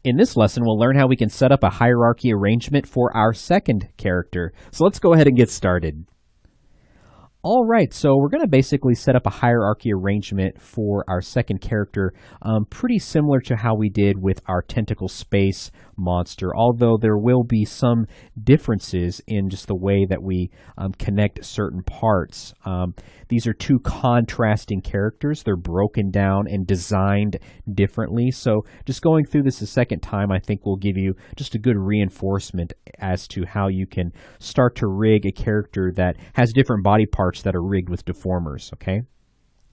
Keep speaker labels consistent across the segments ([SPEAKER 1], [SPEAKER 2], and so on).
[SPEAKER 1] In this lesson, we'll learn how we can set up a hierarchy arrangement for our second character. So let's go ahead and get started. All right, so we're going to basically set up a hierarchy arrangement for our second character, pretty similar to how we did with our tentacle space monster, although there will be some differences in just the way that we connect certain parts. These are two contrasting characters. They're broken down and designed differently. So just going through this a second time, I think will give you just a good reinforcement as to how you can start to rig a character that has different body parts that are rigged with deformers, okay?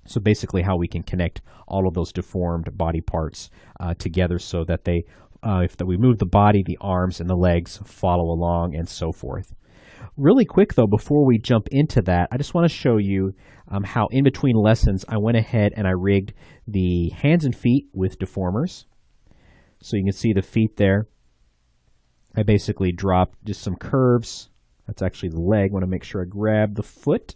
[SPEAKER 1] So basically how we can connect all of those deformed body parts together so that they, if we move the body, the arms and the legs follow along and so forth. Really quick though, before we jump into that, I just want to show you how in between lessons I went ahead and I rigged the hands and feet with deformers. So you can see the feet there. I basically dropped just some curves. That's actually the leg. I want to make sure I grab the foot.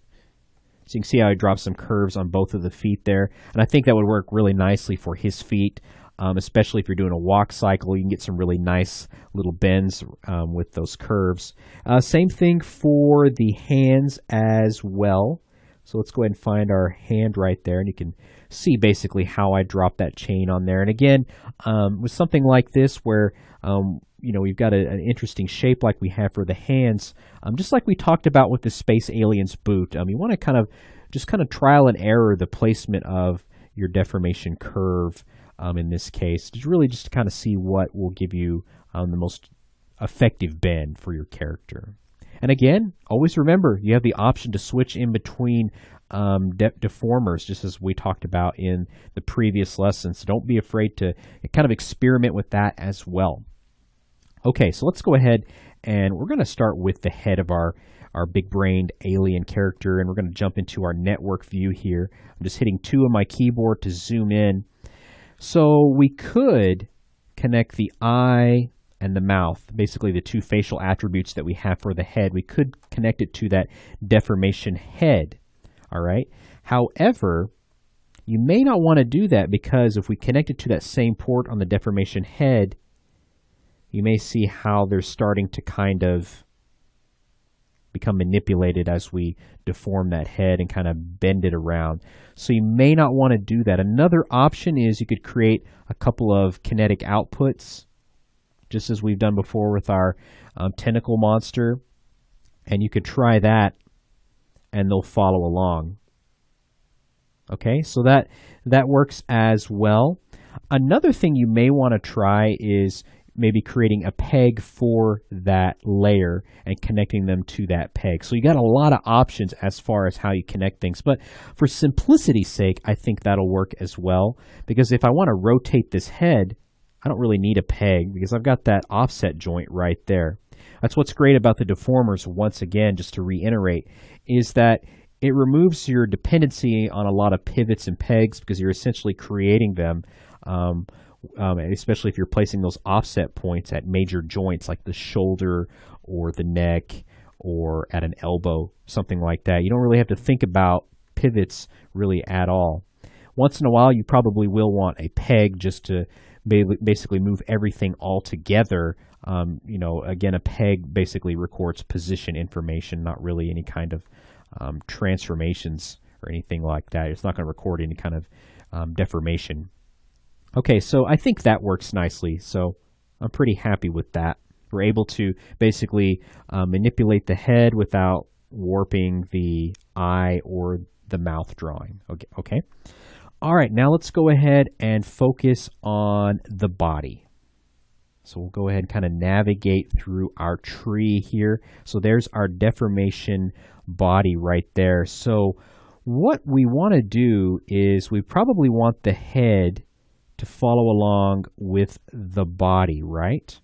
[SPEAKER 1] So you can see how I dropped some curves on both of the feet there. And I think that would work really nicely for his feet, especially if you're doing a walk cycle. You can get some really nice little bends with those curves. Same thing for the hands as well. So let's go ahead and find our hand right there. And you can see basically how I dropped that chain on there. And again, with something like this where we've got an interesting shape like we have for the hands, just like we talked about with the Space Aliens boot. You want to kind of trial and error the placement of your deformation curve in this case. Just to kind of see what will give you the most effective bend for your character. And again, always remember, you have the option to switch in between deformers, just as we talked about in the previous lessons. So don't be afraid to kind of experiment with that as well. Okay, so let's go ahead and we're going to start with the head of our big-brained alien character, and we're going to jump into our network view here. I'm just hitting 2 on my keyboard to zoom in. So we could connect the eye and the mouth, basically the 2 facial attributes that we have for the head. We could connect it to that deformation head, all right? However, you may not want to do that because if we connect it to that same port on the deformation head, you may see how they're starting to kind of become manipulated as we deform that head and kind of bend it around. So you may not want to do that. Another option is you could create a couple of kinetic outputs, just as we've done before with our tentacle monster. And you could try that and they'll follow along. Okay, so that works as well. Another thing you may want to try is maybe creating a peg for that layer and connecting them to that peg. So you got a lot of options as far as how you connect things. But for simplicity's sake, I think that'll work as well. Because if I want to rotate this head, I don't really need a peg because I've got that offset joint right there. That's what's great about the deformers, once again, just to reiterate, is that it removes your dependency on a lot of pivots and pegs because you're essentially creating them, especially if you're placing those offset points at major joints like the shoulder or the neck or at an elbow, something like that. You don't really have to think about pivots really at all. Once in a while, you probably will want a peg just to basically move everything all together. Again, a peg basically records position information, not really any kind of transformations or anything like that. It's not going to record any kind of deformation. Okay, so I think that works nicely, so I'm pretty happy with that. We're able to basically manipulate the head without warping the eye or the mouth drawing. Okay. All right, now let's go ahead and focus on the body. So we'll go ahead and kind of navigate through our tree here. So there's our deformation body right there. So what we want to do is we probably want the head to follow along with the body, right?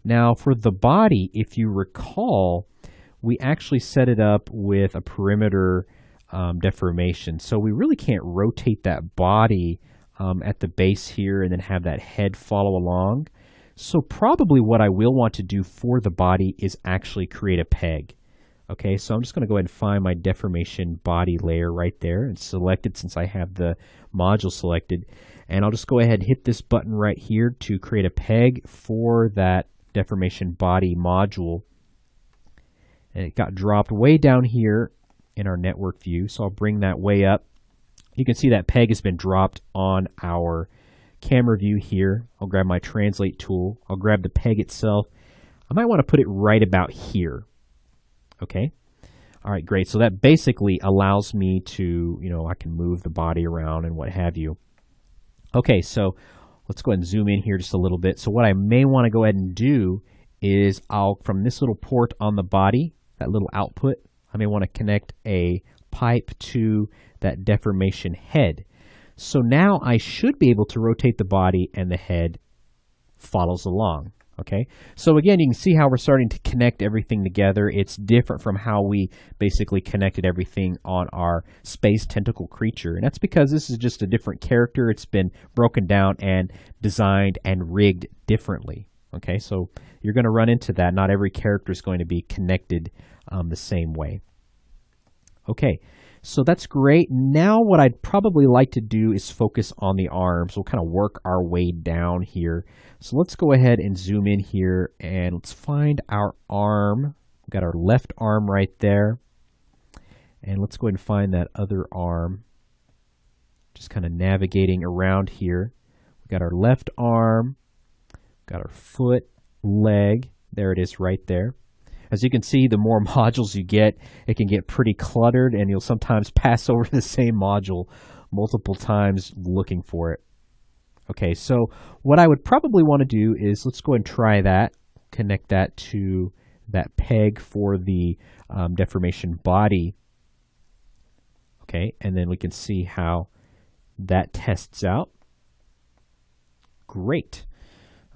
[SPEAKER 1] Now for the body, if you recall, we actually set it up with a perimeter deformation. So we really can't rotate that body at the base here and then have that head follow along. So probably what I will want to do for the body is actually create a peg. Okay, so I'm just going to go ahead and find my deformation body layer right there and select it since I have the module selected. And I'll just go ahead and hit this button right here to create a peg for that deformation body module. And it got dropped way down here in our network view, so I'll bring that way up. You can see that peg has been dropped on our camera view here. I'll grab my translate tool. I'll grab the peg itself. I might want to put it right about here. Okay. All right, great. So that basically allows me to, I can move the body around and what have you. Okay, so let's go ahead and zoom in here just a little bit. So what I may want to go ahead and do is from this little port on the body, that little output, I may want to connect a pipe to that deformation head. So now I should be able to rotate the body and the head follows along. Okay, so again, you can see how we're starting to connect everything together. It's different from how we basically connected everything on our space tentacle creature. And that's because this is just a different character. It's been broken down and designed and rigged differently. Okay, so you're going to run into that. Not every character is going to be connected the same way. Okay, so that's great. Now what I'd probably like to do is focus on the arms. We'll kind of work our way down here. So let's go ahead and zoom in here and let's find our arm. We've got our left arm right there. And let's go ahead and find that other arm. Just kind of navigating around here. We've got our left arm, got our foot, leg. There it is right there. As you can see, the more modules you get, it can get pretty cluttered, and you'll sometimes pass over the same module multiple times looking for it. Okay, so what I would probably want to do is, let's go and try that, connect that to that peg for the deformation body. Okay, and then we can see how that tests out. Great.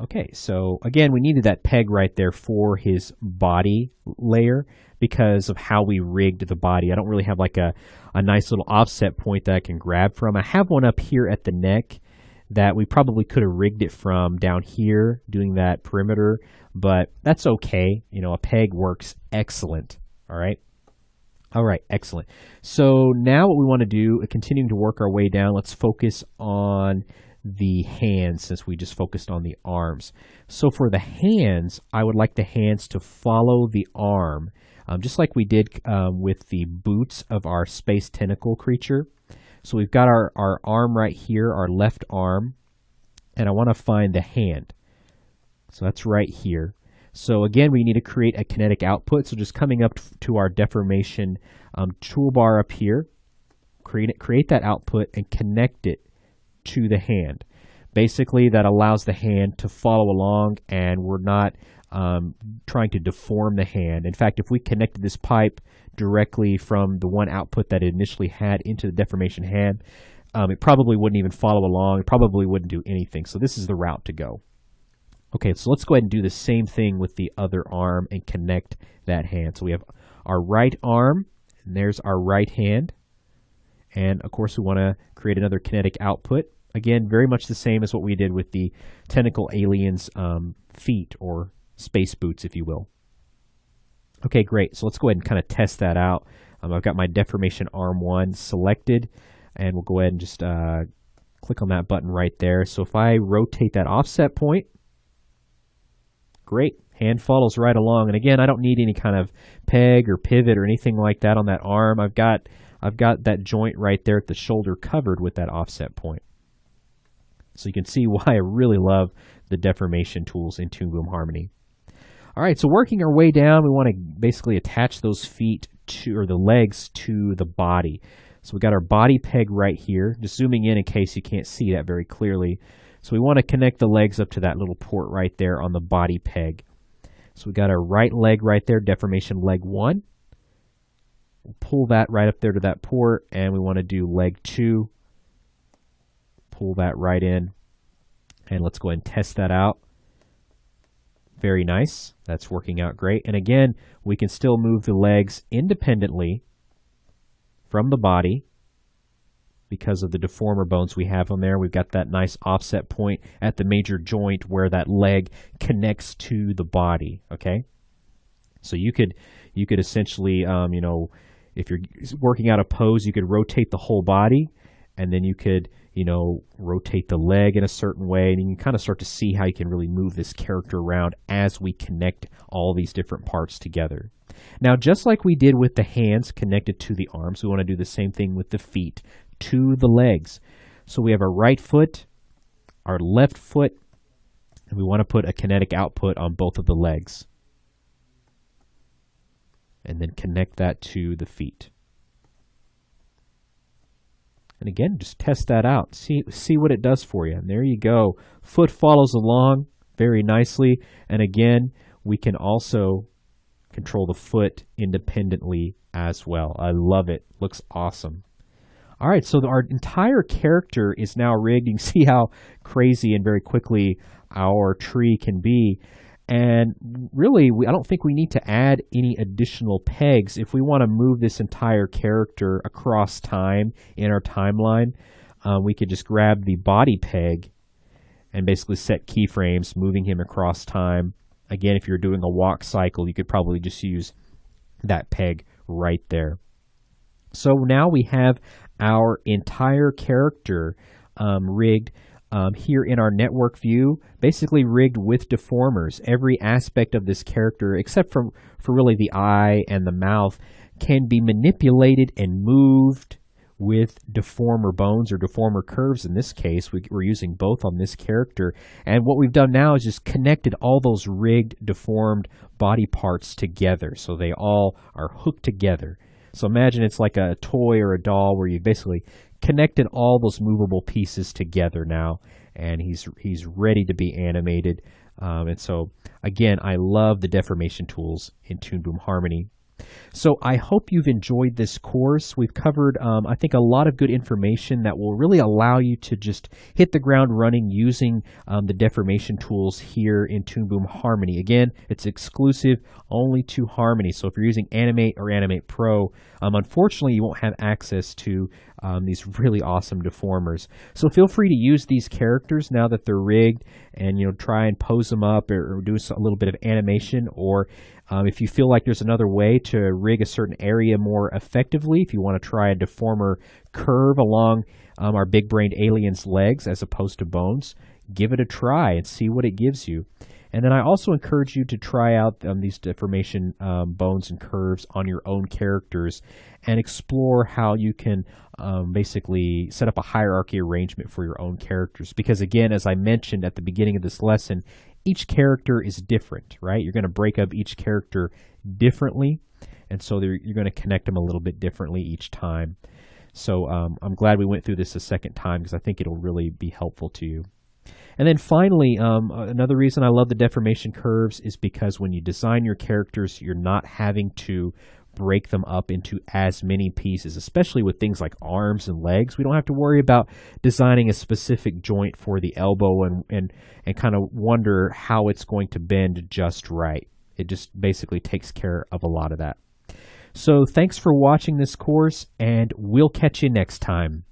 [SPEAKER 1] Okay, so again, we needed that peg right there for his body layer because of how we rigged the body. I don't really have like a nice little offset point that I can grab from. I have one up here at the neck that we probably could have rigged it from down here doing that perimeter, but that's okay. A peg works excellent. All right. All right, excellent. So now what we want to do, continuing to work our way down, let's focus on the hands since we just focused on the arms. So for the hands, I would like the hands to follow the arm, just like we did with the boots of our space tentacle creature. So we've got our arm right here, our left arm, and I want to find the hand. So that's right here. So again, we need to create a kinetic output. So just coming up to our deformation toolbar up here, create that output and connect it to the hand. Basically, that allows the hand to follow along, and we're not trying to deform the hand. In fact, if we connected this pipe directly from the one output that it initially had into the deformation hand, it probably wouldn't even follow along. It probably wouldn't do anything. So this is the route to go. Okay, so let's go ahead and do the same thing with the other arm and connect that hand. So we have our right arm, and there's our right hand. And of course, we want to create another kinetic output. Again, very much the same as what we did with the tentacle alien's feet, or space boots, if you will. Okay, great. So let's go ahead and kind of test that out. I've got my deformation arm 1 selected, and we'll go ahead and just click on that button right there. So if I rotate that offset point, great. Hand follows right along. And again, I don't need any kind of peg or pivot or anything like that on that arm. I've got that joint right there at the shoulder covered with that offset point. So you can see why I really love the deformation tools in Toon Boom Harmony. All right, so working our way down, we want to basically attach those feet to, or the legs to the body. So we've got our body peg right here. Just zooming in case you can't see that very clearly. So we want to connect the legs up to that little port right there on the body peg. So we've got our right leg right there, deformation leg 1. We'll pull that right up there to that port, and we want to do leg 2. Pull that right in, and let's go ahead and test that out. Very nice. That's working out great. And again, we can still move the legs independently from the body because of the deformer bones we have on there. We've got that nice offset point at the major joint where that leg connects to the body. Okay, so you could you could essentially, if you're working out a pose, you could rotate the whole body, and then you could, rotate the leg in a certain way, and you can kind of start to see how you can really move this character around as we connect all these different parts together. Now, just like we did with the hands connected to the arms, we want to do the same thing with the feet to the legs. So we have our right foot, our left foot, and we want to put a kinetic output on both of the legs. And then connect that to the feet. And again, just test that out. See what it does for you. And there you go. Foot follows along very nicely. And again, we can also control the foot independently as well. I love it. Looks awesome. All right, so our entire character is now rigged. You can see how crazy and very quickly our tree can be. And really, I don't think we need to add any additional pegs. If we want to move this entire character across time in our timeline, we could just grab the body peg and basically set keyframes, moving him across time. Again, if you're doing a walk cycle, you could probably just use that peg right there. So now we have our entire character rigged here in our network view, basically rigged with deformers. Every aspect of this character, except for really the eye and the mouth, can be manipulated and moved with deformer bones or deformer curves. In this case, we're using both on this character. And what we've done now is just connected all those rigged, deformed body parts together. So they all are hooked together. So imagine it's like a toy or a doll where you basically connected all those movable pieces together now, and he's ready to be animated. And so, again, I love the deformation tools in Toon Boom Harmony. So I hope you've enjoyed this course. We've covered, I think, a lot of good information that will really allow you to just hit the ground running using the deformation tools here in Toon Boom Harmony. Again, it's exclusive only to Harmony. So if you're using Animate or Animate Pro, unfortunately, you won't have access to these really awesome deformers. So feel free to use these characters now that they're rigged, and try and pose them up or do a little bit of animation. Or if you feel like there's another way to rig a certain area more effectively, if you want to try a deformer curve along our big-brained alien's legs as opposed to bones, give it a try and see what it gives you. And then I also encourage you to try out these deformation bones and curves on your own characters and explore how you can basically set up a hierarchy arrangement for your own characters. Because again, as I mentioned at the beginning of this lesson, each character is different, right? You're going to break up each character differently, and so you're going to connect them a little bit differently each time. So I'm glad we went through this a second time, because I think it'll really be helpful to you. And then finally, another reason I love the deformation curves is because when you design your characters, you're not having to break them up into as many pieces, especially with things like arms and legs. We don't have to worry about designing a specific joint for the elbow and kind of wonder how it's going to bend just right. It just basically takes care of a lot of that. So thanks for watching this course, and we'll catch you next time.